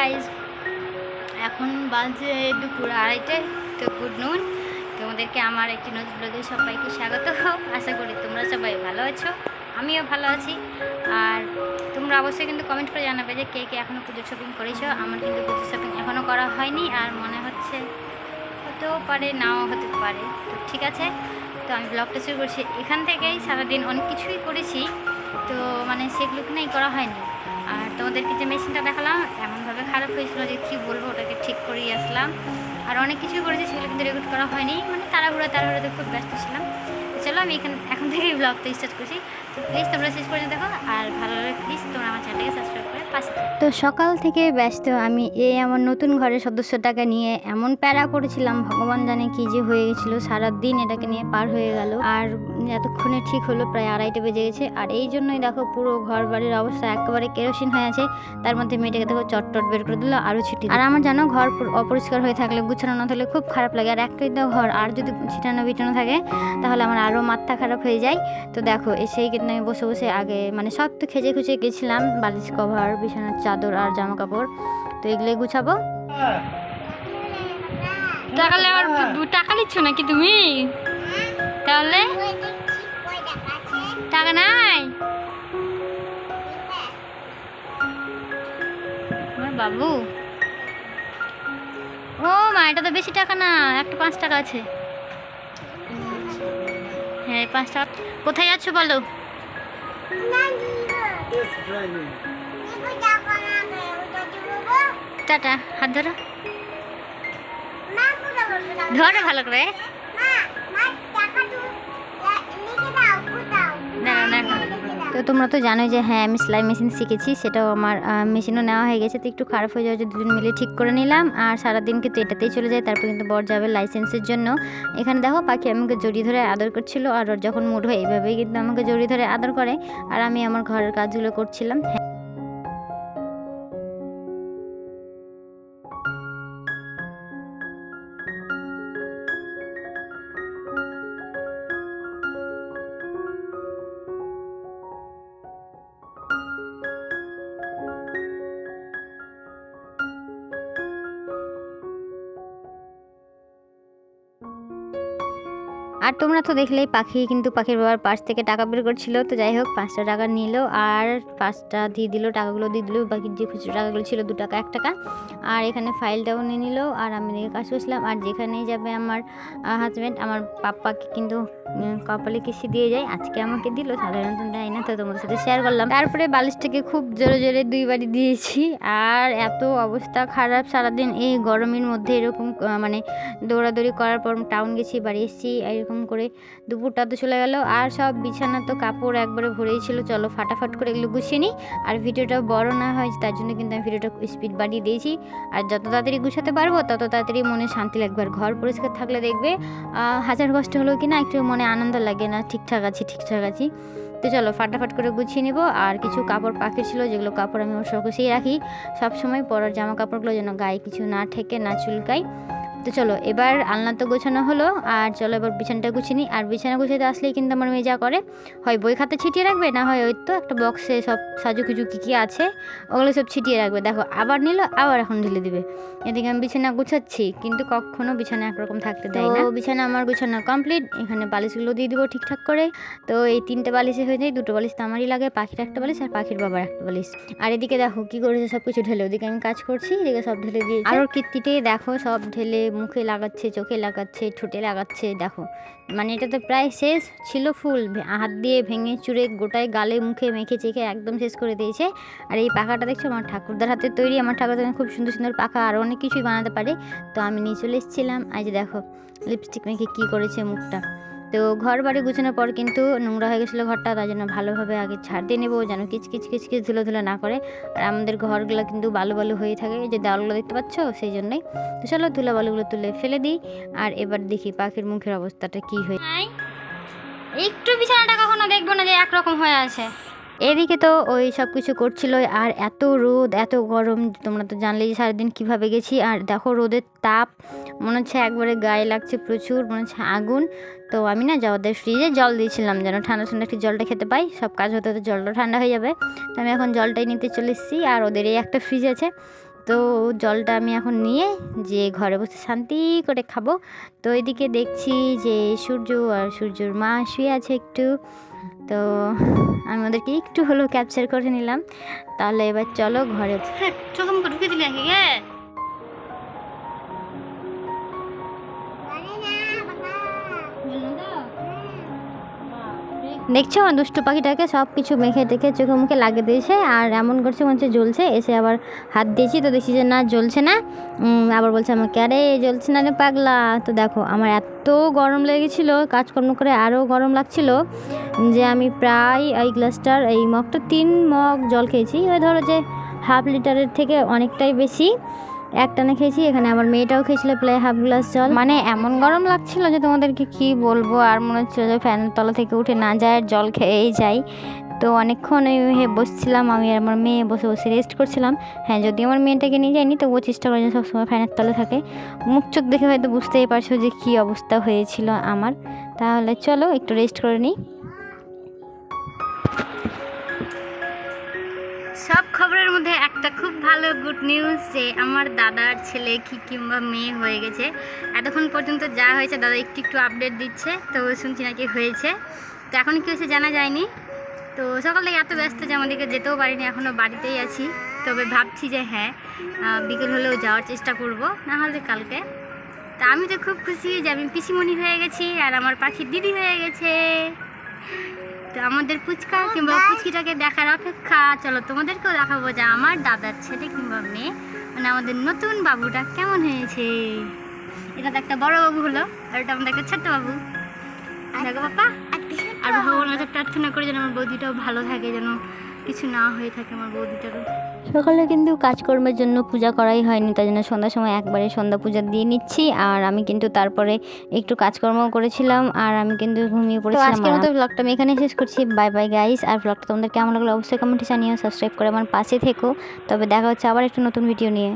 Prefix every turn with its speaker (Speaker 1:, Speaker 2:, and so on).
Speaker 1: Guys, এখন বাজে দুপুর 2:30। তো গুড নুন, তোমাদেরকে আমার একটি নতুন ব্লগে সবাইকে স্বাগত। আশা করি তোমরা সবাই ভালো আছো, আমিও ভালো আছি। আর তোমরা অবশ্যই কিন্তু কমেন্ট করে জানাবে যে কে কে এখনও পুজোর শপিং করেছো। আমার কিন্তু পুজোর শপিং এখনও করা হয়নি, আর মনে হচ্ছে হতেও পারে নাও হতে পারে। তো ঠিক আছে, তো আমি ব্লগটা শুরু করছি এখান থেকেই। সারাদিন অনেক কিছুই করেছি, তো মানে সেগুলো কিনাই করা হয়নি। আর তোমাদেরকে যে মেশিনটা দেখালাম এমনভাবে খারাপ হয়েছিল যে কী বলবো, ওটাকে ঠিক করিয়ে আসলাম। আর অনেক কিছুই করেছি, সেগুলো কিন্তু রেকর্ড করা হয়নি, মানে তাড়াহুড়োতে খুব ব্যস্ত ছিলাম। তো চলো আমি এখন থেকেই ব্লগটা স্টার্ট করছি। তো প্লিজ তোমরা শেষ পর্যন্ত দেখো, আর ভালো লাগলে প্লিজ তোমরা আমার চ্যানেলটাকে সাবস্ক্রাইব করে পাশে। তো সকাল থেকে ব্যস্ত আমি আমার নতুন ঘরের সদস্যটাকে নিয়ে এমন প্যারা করেছিলাম, ভগবান জানে কি যে হয়ে গেছিলো। সারাদিন এটাকে নিয়ে পার হয়ে গেল, আর এতক্ষণে ঠিক হলো, প্রায় 2:30 বেজে গেছে। আর এই জন্যই দেখো পুরো ঘর বাড়ির অবস্থা একেবারে কেরোসিন হয়ে আছে। তার মধ্যে মেয়েটাকে দেখো চটটট বের করে দিল, আরও ছিটি। আর আমার জানো ঘর অপরিষ্কার হয়ে থাকলে, গুছানো না থাকলে খুব খারাপ লাগে। আর একটাই তো ঘর, আর যদি ছিটানো বিটানো থাকে তাহলে আমার আরও মাথা খারাপ হয়ে যায়। তো দেখো এসেই কিন্তু আমি বসে বসে আগে মানে সব তো খেজে খুঁজে গেছিলাম, বালিশ কভার, বিছানার চাদর আর জামা কাপড়, তো এগুলোই গুছাবো। তাহলে আবার টাকা নিচ্ছ নাকি তুমি? তাহলে টাকা নাই বাবু? ও মা, এটা তো বেশি টাকা না, একটা 5 টাকা আছে। হ্যাঁ 5 টাকা। কোথায় যাচ্ছ বলো? টাটা, হাত ধরো, ধরো ভালো করে। তো তোমরা তো জানোই যে হ্যাঁ আমি সেলাই মেশিন শিখেছি, সেটাও আমার মেশিনও নেওয়া হয়ে গেছে। তো একটু খারাপ হয়ে যাওয়া যে দুজন মিলে ঠিক করে নিলাম। আর সারাদিন কিন্তু এটাতেই চলে যায়, তারপর কিন্তু বর যাবে লাইসেন্সের জন্য। এখানে দেখো পাখি আমাকে জড়িয়ে ধরে আদর করছিল, আর ওর যখন মুড হয় এইভাবেই কিন্তু আমাকে জড়িয়ে ধরে আদর করে। আর আমি আমার ঘরের কাজগুলো করছিলাম। আর তোমরা তো দেখলেই পাখি কিন্তু পাখির বাবার পাশ থেকে টাকা বের করছিল। তো যাই হোক 5টা টাকা নিল, আর 5টা দিয়ে দিল, টাকাগুলো দিয়ে দিল। বাকির যে খুচরো টাকাগুলো ছিল 2 টাকা 1 টাকা। আর এখানে ফাইলটাও নিয়ে নিল, আর আমি দিকে কাজ করছিলাম। আর যেখানেই যাবে আমার হাজব্যান্ড, আমার পাপ্পাকে কিন্তু কপালে কিসি দিয়ে যায়, আজকে আমাকে দিল, সাধারণত দেয় না, তো তোমাদের সাথে শেয়ার করলাম। তারপরে বালিশটাকে খুব জোরে জোরে 2 বাড়ি দিয়েছি। আর এত অবস্থা খারাপ, সারাদিন এই গরমের মধ্যে এরকম মানে দৌড়াদৌড়ি করার পর টাউন গেছি, বাড়ি এসেছি, এরকম করে দুপুরটা তো চলে গেল। আর সব বিছানা তো কাপড় একবারে ভরেই ছিল। চলো ফাটাফাট করে এগুলো গুছিয়ে নিই, আর ভিডিওটা বড় না হয় তার জন্য কিন্তু আমি ভিডিওটা স্পিড বাড়িয়ে দিয়েছি। আর যত তাড়াতাড়ি গুছাতে পারবো তত তাড়াতাড়ি মনে শান্তি লাগবে। আর ঘর পরিষ্কার থাকলে দেখবে হাজার কষ্ট হলেও কি না একটু মনে আনন্দ লাগে, না ঠিকঠাক আছি। তো চলো ফাটাফাট করে গুছিয়ে নিব। আর কিছু কাপড় পাখি ছিল, যেগুলো কাপড় আমি ওর শোকেসেই রাখি সবসময়, পরার জামা কাপড়গুলো যেন গায়ে কিছু না ঠেকে না চুলকায়। তো চলো এবার আলনা তো গোছানো হলো, আর চলো এবার বিছানাটা গুছিয়ে নিই। আর বিছানা গুছাতে আসলেই কিন্তু আমার মেয়ে যা করে, হয় বই খাতা ছিটিয়ে রাখবে, না হয় ওই তো একটা বক্সে সব সাজুকুজু কী কী আছে ওগুলো সব ছিটিয়ে রাখবে। দেখো আবার নিল, আবার এখন ঢেলে দিবে। এদিকে আমি বিছানা গুছাচ্ছি, কিন্তু কখনো বিছানা একরকম থাকতে দেয় না। বিছানা আমার গুছানো কমপ্লিট, এখানে বালিশগুলো দিয়ে দিব ঠিকঠাক করে। তো এই 3টে বালিশে হয়ে যায়, 2টো বালিশ তো আমারই লাগে, পাখির একটা বালিশ আর পাখির বাবার একটা বালিশ। আর এদিকে দেখো কি করেছে, সব কিছু ঢেলে, ওদিকে আমি কাজ করছি, এদিকে সব ঢেলে দিয়েছি। আর ওর কীর্তিতে দেখো সব ঢেলে মুখে লাগাচ্ছে, চোখে লাগাচ্ছে, ঠোঁটে লাগাচ্ছে। দেখো মানে এটা তো প্রায় শেষ ছিল, ফুল হাত দিয়ে ভেঙে চুরে গোটায় গালে মুখে মেখে চেখে একদম শেষ করে দিয়েছে। আর এই পাখাটা দেখছো আমার ঠাকুরদার হাতে তৈরি। আমার ঠাকুরদা খুব সুন্দর সুন্দর পাখা আর অনেক কিছুই বানাতে পারে। তো আমি নিয়ে চলে এসেছিলাম। আজ দেখো লিপস্টিক মেখে কী করেছে মুখটা। তো ঘর বাড়ি গুছানোর পর কিন্তু নোংরা হয়ে গেছিলো ঘরটা, তার জন্য ভালোভাবে আগে ছাড় দিয়ে নেবো, যেন কিচকিচ ধুলো না করে। আর আমাদের ঘরগুলো কিন্তু বালু বালু হয়ে থাকে, যে দেওয়ালগুলো দেখতে পাচ্ছ, সেই জন্যই। তো চলো ধুলো বালুগুলো তুলে ফেলে দিই। আর এবার দেখি পাখির মুখের অবস্থাটা কী হয়। একটু বিছানাটা কখনো দেখবো না যে একরকম হয়ে আছে। এদিকে তো ওই সব কিছু করছিল। আর এত রোদ এত গরম, তোমরা তো জানলেই সারাদিন কীভাবে গেছি। আর দেখো রোদের তাপ মনে হচ্ছে একবারে গায়ে লাগছে প্রচুর, মনে হচ্ছে আগুন। তো আমি না ওদের ফ্রিজে জল দিয়েছিলাম, যেন ঠান্ডা ঠান্ডা একটু জলটা খেতে পাই, সব কাজ হতে হতে জলটা ঠান্ডা হয়ে যাবে। তো আমি এখন জলটাই নিতে চলে এসেছি। আর ওদের এই একটা ফ্রিজ আছে, তো জলটা আমি এখন নিয়ে যে ঘরে বসে শান্তি করে খাবো। তো এদিকে দেখছি যে সূর্য আর সূর্যর মা শুয়ে আছে একটু, তো আমি ওদেরকে একটু হলেও ক্যাপচার করে নিলাম। তাহলে এবার চলো ঘরে। চোখ মুখ ঢুকে দিলে দেখছো আমার দুষ্টু পাখিটাকে সব কিছু মেখে টেখে চোখে মুখে লাগিয়ে দিয়েছে, আর এমন করছে মনে হচ্ছে জ্বলছে। এসে আবার হাত দিয়েছি তো দেখছি যে না জ্বলছে না, আবার বলছে আমাকে আরে জ্বলছে না রে পাগলা। তো দেখো আমার এত গরম লেগেছিল, কাজকর্ম করে আরও গরম লাগছিল যে আমি প্রায় এই গ্লাসটার এই মগটা 3 মগ জল খেয়েছি। ওই ধরো যে হাফ লিটারের থেকে অনেকটাই বেশি একটানে খেয়েছি। এখানে আমার মেয়েটাও খেয়েছিল প্রায় হাফ গ্লাস জল। মানে এমন গরম লাগছিল যে তোমাদেরকে কি বলবো, আর মনে হচ্ছিল যে ফ্যানের তলা থেকে উঠে না যায় আর জল খেয়েই যাই। তো অনেকক্ষণ বসছিলাম আমি আর আমার মেয়ে বসে বসে রেস্ট করছিলাম। হ্যাঁ, যদি আমার মেয়েটাকে নিয়ে যায়নি তো ও চেষ্টা করে যে সবসময় ফ্যানের তলে থাকে। মুখ চোখ দেখে হয়তো বুঝতেই পারছো যে কী অবস্থা হয়েছিল আমার। তাহলে চলো একটু রেস্ট করে নিই। সব খবরের মধ্যে একটা খুব ভালো গুড নিউজ যে আমার দাদার ছেলে কি কিংবা মেয়ে হয়ে গেছে। এতক্ষণ পর্যন্ত যা হয়েছে দাদা একটু একটু আপডেট দিচ্ছে, তো শুনছি নাকি হয়েছে। তো এখন কি হয়েছে জানা যায়নি। তো সকাল থেকে এত ব্যস্ত যে আমাদেরকে যেতেও পারিনি, এখনও বাড়িতেই আছি। তবে ভাবছি যে হ্যাঁ বিকেল হলেও যাওয়ার চেষ্টা করব, না হলে কালকে। তা আমি তো খুব খুশি যে আমি পিসিমণি হয়ে গেছি আর আমার পাখির দিদি হয়ে গেছে। তো আমাদের পুচকা কিংবা পুচকিটাকে দেখার অপেক্ষা। চলো তোমাদেরকেও দেখাবো যে আমার দাদার ছেলে কিংবা মেয়ে মানে আমাদের নতুন বাবুটা কেমন হয়েছে। এটা তো একটা বড় বাবু হলো, আর এটা আমাদের একটা ছোট্ট বাবু। দেখো বাবা, আর ভগবানের কাছে প্রার্থনা করে যেন আমার বৌদিটাও ভালো থাকে, যেন কিছু না হয়ে থাকে আমার বৌদিটারও। সকালে কিন্তু কাজকর্মের জন্য পূজা করাই হয়নি, তাই জন্য সন্ধ্যার সময় একবারে সন্ধ্যা পূজা দিয়ে নিচ্ছি। আর আমি কিন্তু তারপরে একটু কাজকর্মও করেছিলাম আর আমি কিন্তু ঘুমিয়ে পড়েছিলাম। আজকের মতো ব্লগটা আমি এখানে শেষ করছি। Bye bye guys. আর ব্লগটা তোমাদের কেমন লাগলো অবশ্যই কমেন্টে জানিও, সাবস্ক্রাইব করে আমার পাশে থেকো। তবে দেখা হচ্ছে আবার একটা নতুন ভিডিও নিয়ে।